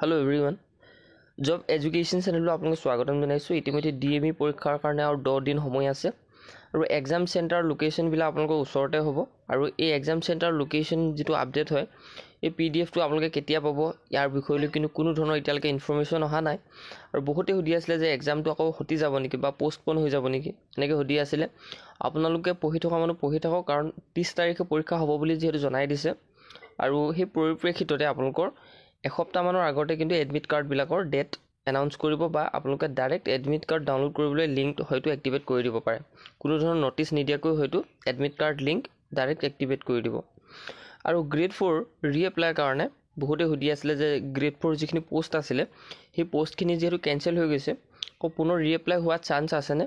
Hello everyone. Job Education Channel আপোনাক স্বাগতম জনাইছো। ইতিমধ্যে DME পৰীক্ষাৰ কাৰণে আৰু 10 দিন সময় আছে আৰু এক্সাম চেণ্টাৰ লোকেশন বিলা আপোনালোকৰ ওচৰতে হ'ব আৰু এই এক্সাম চেণ্টাৰ লোকেশন যেটো আপডেট হয় এই PDF টো আপোনালোকে কেতিয়া পাব ইয়াৰ বিষয়লৈ কিন্তু কোনো ধৰণৰ ইতালকে ইনফৰমেশন অহা নাই আৰু বহুতে সুধি আছিল যে এক্সামটো আকৌ হতি যাব নেকি বা পোষ্টপন হৈ যাব নেকি এনেকৈ সুধি আছিল আপোনালোকে পঢ়ি থকা মানুহ পঢ়ি থাকক কাৰণ 30 তাৰিখে পৰীক্ষা হ'ব বুলি যেহেতু জনাই দিছে আৰু সেই পৰিপ্ৰেক্ষিততে আপোনালোকৰ এসপ্তাহ মানৰ আগতে কিন্তু এডমিট কাৰ্ড বিলাকৰ ডেট এনাউন্স কৰিব বা আপোনালোকে ডাইৰেক্ট এডমিট কাৰ্ড ডাউনলোড কৰিবলৈ লিংক হয়তো এক্টিভেট কৰি দিব পাৰে কোনো ধৰণৰ নটিচ নিদিয়াকৈ হয়তো admit card link direct activate কৰি দিব আৰু গ্ৰেড 4 ৰিএপ্লাই কাৰণে বহুতে সুধি আছিল যে গ্ৰেড 4 যিখিনি পোষ্ট আছিল সেই পোষ্টখিনি যেহেতু কেনসেল হৈ গৈছে কো পুনৰ ৰিএপ্লাই হোৱা চান্স আছে নে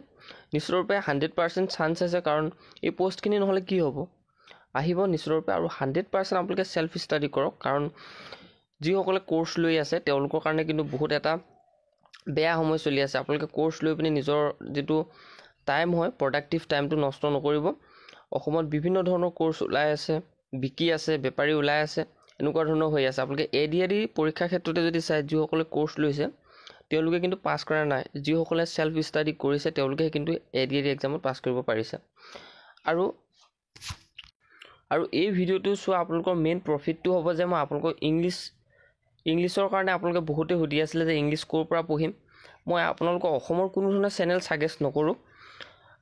নিশ্চয়ৰূপে 100% চান্স আছে কাৰণ এই পোষ্টখিনি নহলে কি হ'ব আহিব নিশ্চয়ৰূপে আৰু 100% আপোনালোকে সেলফ ষ্টাডি কৰক কাৰণ যিসকলে কোৰ্স লৈ আছে তেওঁলোকৰ কাৰণে কিন্তু বহুত এটা বেয়া সময় চলি আছে আপোনালোকে কোৰ্স লৈ পিনে নিজৰ যেটো টাইম হয় প্ৰডাক্টিভ টাইমটো নষ্ট নকৰিব অসমত বিভিন্ন ধৰণৰ কোৰ্স ওলাই আছে বিকি আছে বেপাৰী ওলাই আছে এনেকুৱা ধৰণৰ হৈ আছে আপোনালোকে এডিআৰই পৰীক্ষা ক্ষেত্ৰতে যদি চাই যিসকলে কোৰ্স লৈছে তেওঁলোকে কিন্তু পাস কৰা নাই যিসকলে সেলফ ষ্টাডি কৰিছে তেওঁলোকে কিন্তু এডিআৰই এক্সামত পাস কৰিব পাৰিছে আৰু এই ভিডিওটো চোৱা আপোনালোকৰ মেইন প্ৰফিটটো হ'ব যে মই আপোনালোকক ইংলিছৰ কাৰণে আপোনালোকে বহুতে সুধি আছিল যে ইংলিছ কোৰ পৰা পঢ়িম মই আপোনালোকক অসমৰ কোনো ধৰণৰ চেনেল সাজেষ্ট নকৰো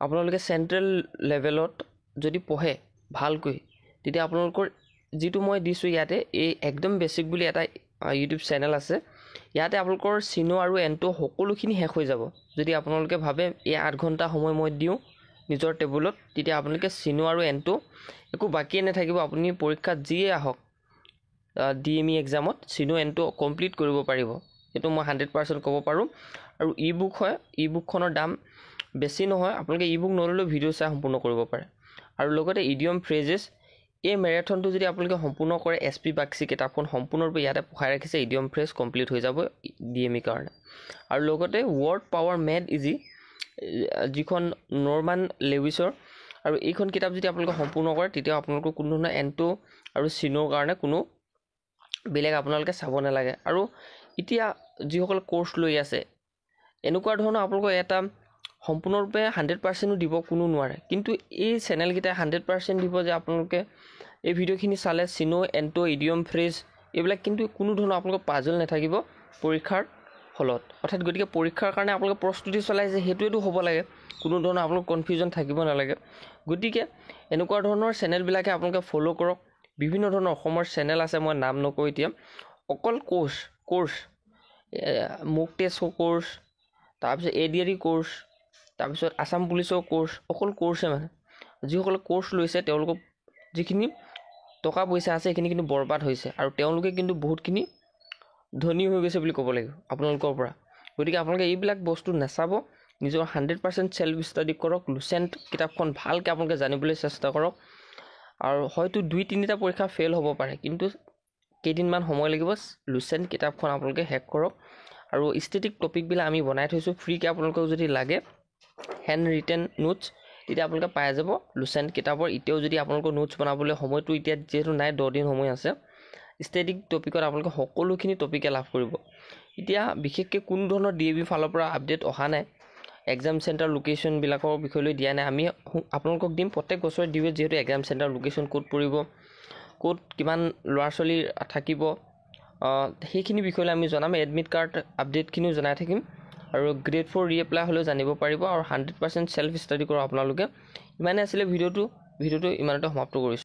আপোনালোকে সেন্ট্ৰেল লেভেলত যদি পঢ়ে ভালকৈ তেতিয়া আপোনালোকৰ যেটো মই দিছো ইয়াতে এই একদম বেসিক বুলি এটা ইউটিউব চেনেল আছে ইয়াতে আপোনালোকৰ সিনো আৰু এন্টো সকলোখিনি শেষ হৈ যাব যদি আপোনালোকে ভাবে এই 8 ঘণ্টা সময় মই দিও নিজৰ টেবুলত তেতিয়া আপোনালোকে সিনো আৰু এন্টো একো বাকি নাথাকিব আপুনি পৰীক্ষাত যিয়ে আহক DME এক্সামত সিনো এন্টো কমপ্লিট কৰিব পাৰিব এটো মই 100% ক'ব পাৰো আৰু ই-বুক হয় ই-বুকখনৰ দাম বেছি নহয় আপোনালোকে ই-বুক নললেও ভিডিও চাই সম্পূৰ্ণ কৰিব পাৰে আৰু লগতে ইডিয়ম ফ্ৰেজেছ এই ম্যাৰাথনটো যদি আপোনালোকে সম্পূৰ্ণ কৰে SP বাক্সি কিতাপখন সম্পূৰ্ণৰূপে ইয়াতে পঢ়াই ৰাখিছে ইডিয়ম ফ্ৰেজ কমপ্লিট হৈ যাব DME কাৰণে আৰু লগতে ওয়াৰ্ড পাৱাৰ মেড ইজি যিখন নৰমান লেউইছৰ আৰু এইখন কিতাপ যদি আপোনালোকে সম্পূৰ্ণ কৰে তেতিয়া আপোনালোকৰ কোনো ধৰণৰ এন্টো আৰু সিনোৰ কাৰণে কোনো বেলেগ আপোনালোকে চাব নালাগে আৰু এতিয়া যিসকল কোৰ্স লৈ আছে এনেকুৱা ধৰণৰ আপোনালোকৰ এটা সম্পূৰ্ণৰূপে 100% দিব কোনো নোৱাৰে কিন্তু এই চেনেল গিটা 100% দিব যে আপোনালোকে এই ভিডিওখিনি চালে সিনো এন্টো ইডিয়ম ফ্ৰেজ এইবিলাক কিন্তু কোনো ধৰণৰ আপোনালোকৰ পাজল নাথাকিব পৰীক্ষাৰ ফলত অৰ্থাৎ গতিকে পৰীক্ষাৰ কাৰণে আপোনালোকে প্ৰস্তুতি চলাইছে হেতুটো হ'ব লাগে কোনো ধৰণৰ আপোনালোকৰ কনফিউজন থাকিব নালাগে গতিকে এনেকুৱা ধৰণৰ চেনেল বিলাকে আপোনালোকে ফলো কৰক বিভিন্ন ধৰণৰ অসমৰ চেনেল আছে মই নাম নকৈ এতিয়া অকল কোৰ্স মুক টেষ্ট কোৰ্স তাৰপিছত এডিআৰই কোৰ্স তাৰপিছত আসাম পুলিচৰ কোৰ্স অকল কোৰ্সে মানে যিসকলে কোৰ্স লৈছে তেওঁলোকক যিখিনি টকা পইচা আছে সেইখিনি কিন্তু বৰবাদ হৈছে আৰু তেওঁলোকে কিন্তু বহুতখিনি ধনী হৈ গৈছে বুলি ক'ব লাগিব আপোনালোকৰ পৰা গতিকে আপোনালোকে এইবিলাক বস্তু নাচাব নিজৰ 100% সেলফ ষ্টাডি কৰক লুসেন্ট কিতাপখন ভালকৈ আপোনালোকে জানিবলৈ চেষ্টা কৰক আৰু হয়তো 2-3টা পৰীক্ষা ফেল হ'ব পাৰে কিন্তু কেইদিনমান সময় লাগিব লুসেন্ট কিতাপখন আপোনালোকে হেক কৰক আৰু ষ্টেটিক টপিক বিলা আমি বনাই থৈছো ফ্ৰীকে আপোনালোকক যদি লাগে হ্যান্ড ৰিটেন নোটস তেতিয়া আপোনালোকে পাই যাব লুসেন্ট কিতাপৰ ইতেও যদি আপোনালোকৰ নোটস বনাবলৈ সময়টো এতিয়া যেহেতু নাই 10 দিন সময় আছে ষ্টেটিক টপিকত আপোনালোকে সকলোখিনি টপিকে লাভ কৰিব এতিয়া বিশেষকৈ কোন ধৰণৰ DME ফালৰ পৰা আপডেট অহা নাই এক্সাম চেণ্টাৰ লোকেশন বিলাকৰ বিষয়লৈ দিয়া নাই আমি আপোনালোকক দিম প্ৰত্যেক বছৰ দিও যেহেতু এক্সাম চেণ্টাৰ লোকেশন কোড পৰিব কোড কিমান লৰাছলি থাকিব সেইখিনি বিষয়লৈ আমি জনাম এডমিট কাৰ্ড আপডেট কিনো জনাই থাকিম আৰু গ্ৰেড 4 ৰিএপ্লাই হলেও জানিব পাৰিব আৰু 100% সেলফ ষ্টাডি কৰক আপোনালোকে ইমানে আছিল ভিডিওটো ইমানতে সমাপ্ত কৰিছো